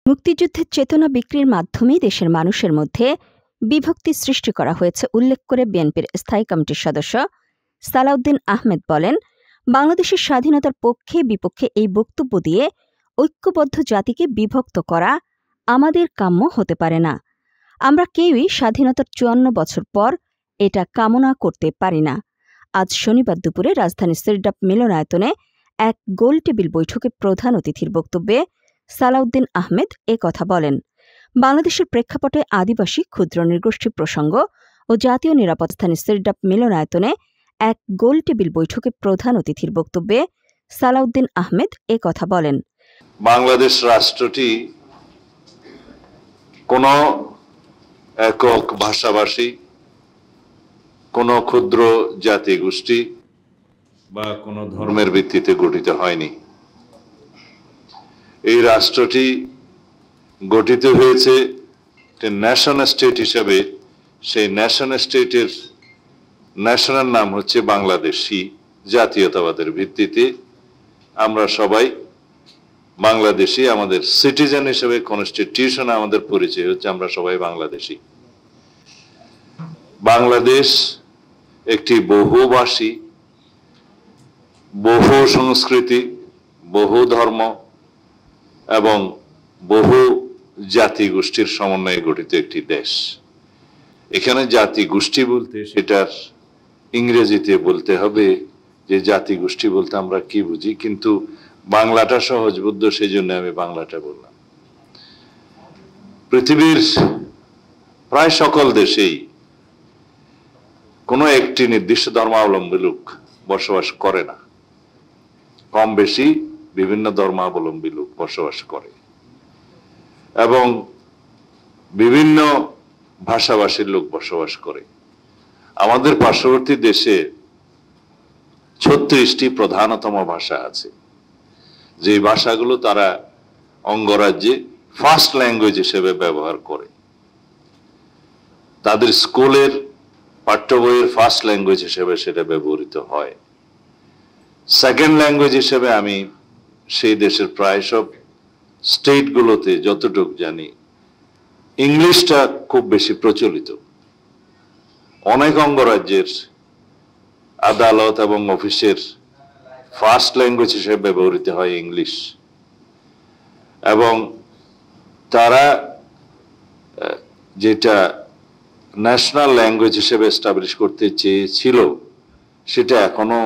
মুক্তিযুদ্ধের চেতনা বিক্রির মাধ্যমেই দেশের মানুষের মধ্যে বিভক্তি সৃষ্টি করা হয়েছে উল্লেখ করে বিএনপির স্থায়ী কমিটির সদস্য সালাউদ্দিন আহমেদ বলেন, বাংলাদেশের স্বাধীনতার পক্ষে বিপক্ষে এই বক্তব্য দিয়ে ঐক্যবদ্ধ জাতিকে বিভক্ত করা আমাদের কাম্য হতে পারে না। আমরা কেউই স্বাধীনতার ৫৪ বছর পর এটা কামনা করতে পারি না। আজ শনিবার দুপুরে রাজধানীর সিরডাপ মিলনায়তনে এক গোলটেবিল বৈঠকে প্রধান অতিথির বক্তব্যে সালাউদ্দিন আহমেদ কথা বলেন। বাংলাদেশের প্রেক্ষাপটে আদিবাসী ক্ষুদ্র নৃগোষ্ঠী প্রসঙ্গ ও জাতীয় নিরাপত্তাস্থানীয় সিরডাপ মিলনায়তনে এক গোলটেবিল বৈঠকে প্রধান অতিথির বক্তব্যে সালাউদ্দিন আহমেদ কথা বলেন। বাংলাদেশ রাষ্ট্রটি কোন একক ভাষাভাষী, কোন ক্ষুদ্র জাতি গোষ্ঠী বা কোন ধর্মের ভিত্তিতে গঠিত হয়নি। এই রাষ্ট্রটি গঠিত হয়েছে ন্যাশন স্টেট হিসেবে। সেই ন্যাশন স্টেটের ন্যাশনাল নাম হচ্ছে বাংলাদেশী। জাতীয়তাবাদের ভিত্তিতে আমরা সবাই বাংলাদেশী। আমাদের সিটিজেন হিসেবে কনস্টিটিউশনে আমাদের পরিচয় হচ্ছে আমরা সবাই বাংলাদেশী। বাংলাদেশ একটি বহুভাষী, বহু সংস্কৃতি, বহু ধর্ম এবং বহু জাতি গোষ্ঠীর সমন্বয়ে গঠিত একটি দেশ। এখানে জাতি গোষ্ঠী বলতে সেটার ইংরেজিতে বলতে হবে যে জাতি গোষ্ঠী বলতে আমরা কি বুঝি, কিন্তু বাংলাটা সহজবোধ্য, সেই জন্য আমি বাংলাটা বললাম। পৃথিবীর প্রায় সকল দেশেই কোনো একটি নির্দিষ্ট ধর্মাবলম্বী লোক বসবাস করে না, কম বেশি বিভিন্ন ধর্মাবলম্বী লোক বসবাস করে এবং বিভিন্ন ভাষাভাষীর লোক বসবাস করে। আমাদের পার্শ্ববর্তী দেশে ৩৬টি প্রধানতম ভাষা আছে, যে ভাষাগুলো তারা অঙ্গরাজ্যে ফার্স্ট ল্যাঙ্গুয়েজ হিসেবে ব্যবহার করে। তাদের স্কুলের পাঠ্য বইয়ের ফার্স্ট ল্যাঙ্গুয়েজ হিসেবে সেটা ব্যবহৃত হয়। সেকেন্ড ল্যাঙ্গুয়েজ হিসেবে আমি সেই দেশের প্রায় সব স্টেটগুলোতে যতটুকু জানি ইংলিশটা খুব বেশি প্রচলিত। অনেক অঙ্গরাজ্যের আদালত এবং অফিসের ফার্স্ট ল্যাঙ্গুয়েজ হিসেবে ব্যবহৃত হয় ইংলিশ, এবং তারা যেটা ন্যাশনাল ল্যাঙ্গুয়েজ হিসেবে এস্টাবলিশ করতে চেয়েছিল সেটা এখনো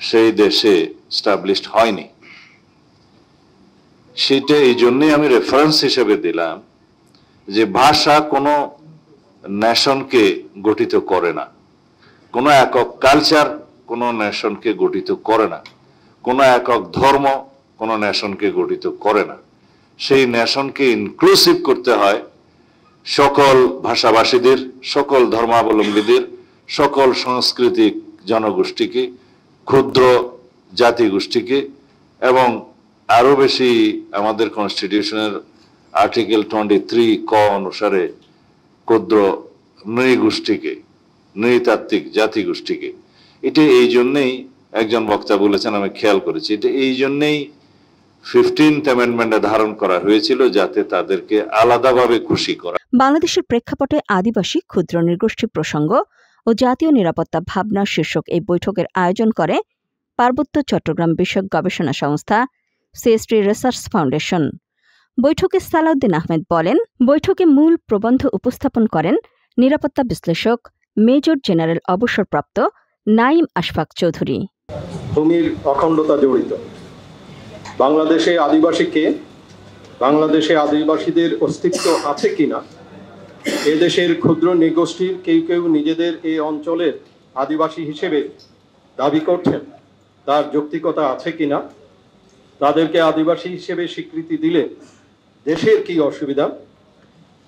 সেই দেশে এস্টাবলিশড হয়নি। সেটা এই জন্যই আমি রেফারেন্স হিসেবে দিলাম যে ভাষা কোনো নেশনকে গঠিত করে না, কোনো একক কালচার কোনো নেশনকে গঠিত করে না, কোনো একক ধর্ম কোনো নেশনকে গঠিত করে না। সেই নেশনকে ইনক্লুসিভ করতে হয় সকল ভাষাভাষীদের, সকল ধর্মাবলম্বীদের, সকল সাংস্কৃতিক জনগোষ্ঠীকে, ক্ষুদ্র জাতিগোষ্ঠীকে, এবং আরো বেশি আমাদের কনস্টিটিউশনের আর্টিকেল 23 ক অনুসারে ক্ষুদ্র নৃগোষ্ঠীকে, নৃতাত্ত্বিক জাতিগোষ্ঠীকে। এটা এই জন্যেই একজন বক্তা বলেছেন, আমি খেয়াল করেছি, এটা এই জন্যেই 15th অ্যামেন্ডমেন্টে ধারণ করা হয়েছিল, যাতে তাদেরকে আলাদাভাবে খুশি করা। বাংলাদেশের প্রেক্ষাপটে আদিবাসী ক্ষুদ্র নৃগোষ্ঠী প্রসঙ্গ ও জাতীয় নিরাপত্তা ভাবনা শীর্ষক এই বৈঠকের আয়োজন করে পার্বত্য চট্টগ্রাম বিষয়ক গবেষণা সংস্থা সিএসটি রিসার্চ ফাউন্ডেশন। বৈঠকে সালাউদ্দিন আহমেদ বলেন, বৈঠকে মূল প্রবন্ধ উপস্থাপন করেন নিরাপত্তা বিশ্লেষক মেজর জেনারেল অবসরপ্রাপ্ত নাঈম আশফাক চৌধুরী। ভূমির অখণ্ডতা জড়িত। বাংলাদেশে আদিবাসীকে, বাংলাদেশে আদিবাসীদের অস্তিত্ব আছে কিনা, এদেশের ক্ষুদ্র নৃগোষ্ঠীর কেউ কেউ নিজেদের এই অঞ্চলের আদিবাসী হিসেবে দাবি করছেন, তার যৌক্তিকতা আছে কিনা, তাদেরকে আদিবাসী হিসেবে স্বীকৃতি দিলে দেশের কি অসুবিধা,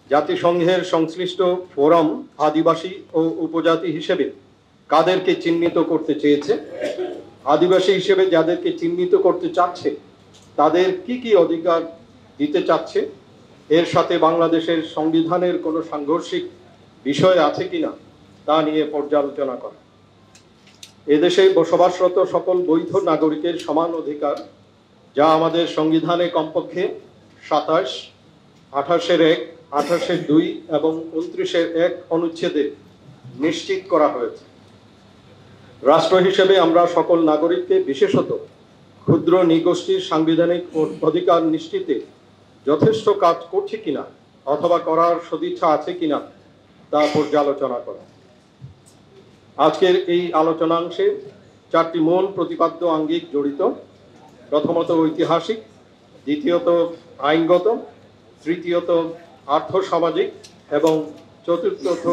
জাতিসংঘের সংশ্লিষ্ট ফোরাম আদিবাসী ও উপজাতি হিসেবে কাদেরকে চিহ্নিত করতে চেয়েছে, আদিবাসী হিসেবে যাদেরকে চিহ্নিত করতে চাচ্ছে তাদের কি কি অধিকার দিতে চাচ্ছে, এর সাথে বাংলাদেশের সংবিধানের কোনো সাংঘর্ষিক বিষয় আছে কিনা তা নিয়ে পর্যালোচনা করা। এদেশে বসবাসরত সকল বৈধ নাগরিকের সমান অধিকার, যা আমাদের সংবিধানে কমপক্ষে 27, 28-1, 28-2 এবং 29-1 অনুচ্ছেদে নিশ্চিত করা হয়েছে। রাষ্ট্র হিসেবে আমরা সকল নাগরিককে, বিশেষত ক্ষুদ্র নৃগোষ্ঠীর সাংবিধানিক অধিকার নিশ্চিতে যথেষ্ট কাজ করছে কিনা অথবা করার সদিচ্ছা আছে কিনা তা পর্যালোচনা করা। আজকের এই আলোচনাংশে 4টি মূল প্রতিপাদ্য আঙ্গিক জড়িত। প্রথমত ঐতিহাসিক, দ্বিতীয়ত আইনগত, তৃতীয়ত আর্থসামাজিক এবং চতুর্থত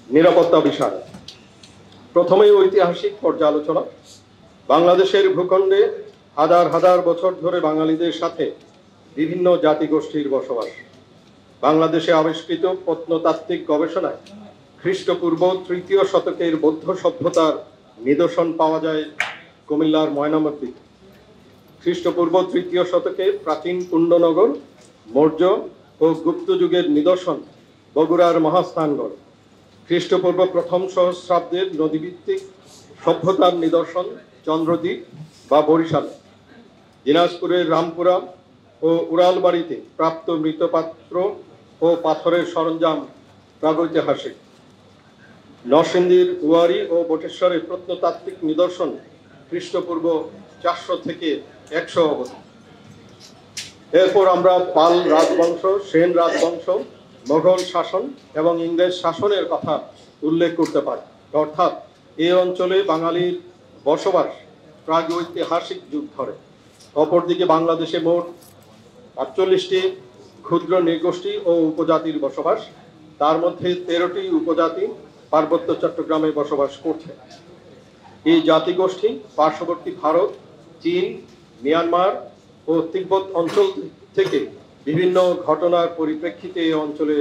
নিরাপত্তা বিষয়। প্রথমে ঐতিহাসিক পর্যালোচনা। বাংলাদেশের ভূখণ্ডে হাজার হাজার বছর ধরে বাঙালিদের সাথে বিভিন্ন জাতিগোষ্ঠীর বসবাস। বাংলাদেশে আবিষ্কৃত প্রত্নতাত্ত্বিক গবেষণায় খ্রিস্টপূর্ব 3য় শতকের বৌদ্ধ সভ্যতার নিদর্শন পাওয়া যায় কুমিল্লার ময়নামতিতে। খ্রিস্টপূর্ব 3য় শতকে প্রাচীন কুণ্ডনগর, মৌর্য ও গুপ্ত যুগের নিদর্শন বগুড়ার মহাস্থানগড়। খ্রিস্টপূর্ব 1ম সহস্রাব্দের নদীভিত্তিক সভ্যতার নিদর্শন চন্দ্রদ্বীপ বা বরিশাল। দিনাজপুরের রামপুরা ও উড়ালবাড়িতে প্রাপ্ত মৃৎপাত্র ও পাথরের সরঞ্জাম প্রাগৈতিহাসিক। নরসিংদীর উয়ারি ও বটেশ্বরের প্রত্নতাত্ত্বিক নিদর্শন খ্রিস্টপূর্ব 400 থেকে 100 অবধি। এরপর আমরা পাল রাজবংশ, সেন রাজবংশ, মোগল শাসন এবং ইংরেজ শাসনের কথা উল্লেখ করতে পারি। অর্থাৎ এই অঞ্চলে বাঙালির বসবাস প্রাগৈতিহাসিক যুগ ধরে। অপরদিকে বাংলাদেশে মোট 48টি ক্ষুদ্র নৃগোষ্ঠী ও উপজাতির বসবাস। তার মধ্যে 13টি উপজাতি পার্বত্য চট্টগ্রামে বসবাস করছে। এই জাতিগোষ্ঠী পার্শ্ববর্তী ভারত, চীন, মিয়ানমার ও তিব্বত অঞ্চল থেকে বিভিন্ন ঘটনার পরিপ্রেক্ষিতে এই অঞ্চলে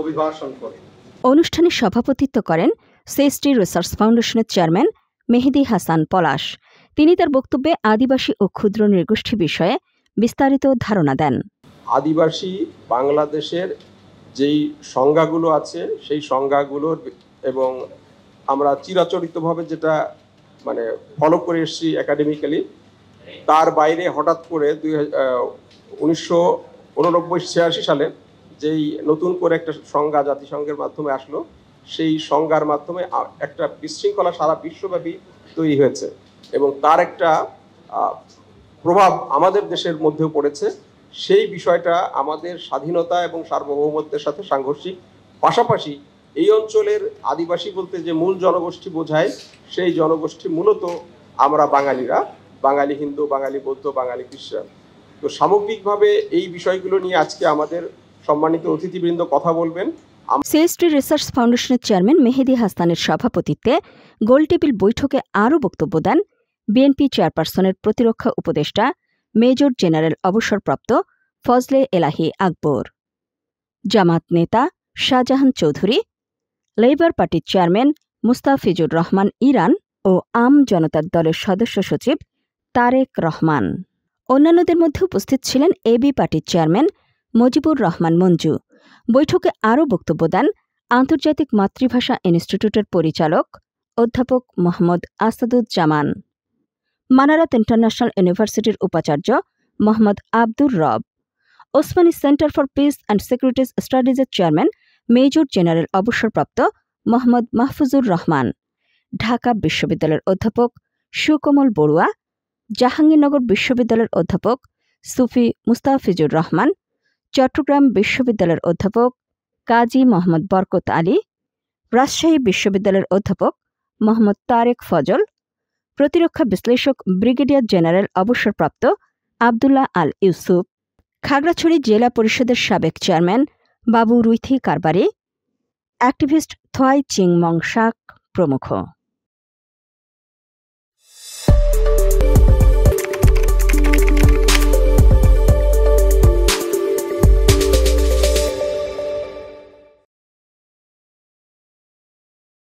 অভিবাসন করে। অনুষ্ঠানে সভাপতিত্ব করেন সেস্ট্রি রিসার্চ ফাউন্ডেশনের চেয়ারম্যান মেহেদী হাসান পলাশ। তিনি তার বক্তব্যে আদিবাসী ও ক্ষুদ্র নৃগোষ্ঠী বিষয়ে বিস্তারিত ধারণা দেন। আদিবাসী বাংলাদেশের যেই সংজ্ঞাগুলো আছে সেই সংজ্ঞাগুলোর এবং আমরা চিরাচরিতভাবে যেটা ফলো করে এসেছি একাডেমিক্যালি, তার বাইরে হঠাৎ করে 1989-86 সালে যেই নতুন করে একটা সংজ্ঞা জাতিসংঘের মাধ্যমে আসলো, সেই সংজ্ঞার মাধ্যমে একটা বিশৃঙ্খলা সারা বিশ্বব্যাপী তৈরি হয়েছে এবং তার একটা প্রভাব আমাদের দেশের মধ্যেও পড়েছে। সেই বিষয়টা আমাদের স্বাধীনতা এবং সার্বভৌমত্বের সাথে সাংঘর্ষিক। পাশাপাশি এই অঞ্চলের আদিবাসী বলতে যে মূল জনগোষ্ঠী বোঝায়, সেই জনগোষ্ঠী মূলত আমরা বাঙালিরা, বাঙালি হিন্দু, বাঙালি বৌদ্ধ, বাঙালি খ্রিস্টান। তো সামগ্রিকভাবে এই বিষয়গুলো নিয়ে আজকে আমাদের সম্মানিত অতিথিবৃন্দ কথা বলবেন। সেস্ট্রি রিসার্চ ফাউন্ডেশনের চেয়ারম্যান মেহেদী হাসানের সভাপতিত্বে গোলটেবিল বৈঠকে আরও বক্তব্য দেন বিএনপি চেয়ারপারসনের প্রতিরক্ষা উপদেষ্টা মেজর জেনারেল অবসরপ্রাপ্ত ফজলে এলাহি আকবর, জামাত নেতা শাহজাহান চৌধুরী, লেবার পার্টির চেয়ারম্যান মুস্তাফিজুর রহমান ইরান ও আম জনতার দলের সদস্য সচিব তারেক রহমান। অন্যান্যদের মধ্যে উপস্থিত ছিলেন এবি পার্টির চেয়ারম্যান মজিবুর রহমান মঞ্জু। বৈঠকে আরও বক্তব্য দেন আন্তর্জাতিক মাতৃভাষা ইনস্টিটিউটের পরিচালক অধ্যাপক মোহাম্মদ আসাদুজ্জামান, মানারাত ইন্টারন্যাশনাল ইউনিভার্সিটির উপাচার্য Mohammad Abdur Rob, Osmani center for peace and securities স্টাডিজের চেয়ারম্যান মেজর জেনারেল অবসরপ্রাপ্ত মোহাম্মদ মাহফুজুর রহমান, ঢাকা বিশ্ববিদ্যালয়ের অধ্যাপক সুকমল বড়ুয়া, জাহাঙ্গীরনগর বিশ্ববিদ্যালয়ের অধ্যাপক সুফি মুস্তাফিজুর রহমান, চট্টগ্রাম বিশ্ববিদ্যালয়ের অধ্যাপক কাজী মোহাম্মদ বরকত আলী, রাজশাহী বিশ্ববিদ্যালয়ের অধ্যাপক মোহাম্মদ তারেক ফজল, প্রতিরক্ষা বিশ্লেষক ব্রিগেডিয়ার জেনারেল অবসরপ্রাপ্ত আবদুল্লাহ আল ইউসুফ, খাগড়াছড়ি জেলা পরিষদের সাবেক চেয়ারম্যান বাবু রুইথি কারবারি, অ্যাক্টিভিস্ট থোয়াই চিং মং শাক প্রমুখ।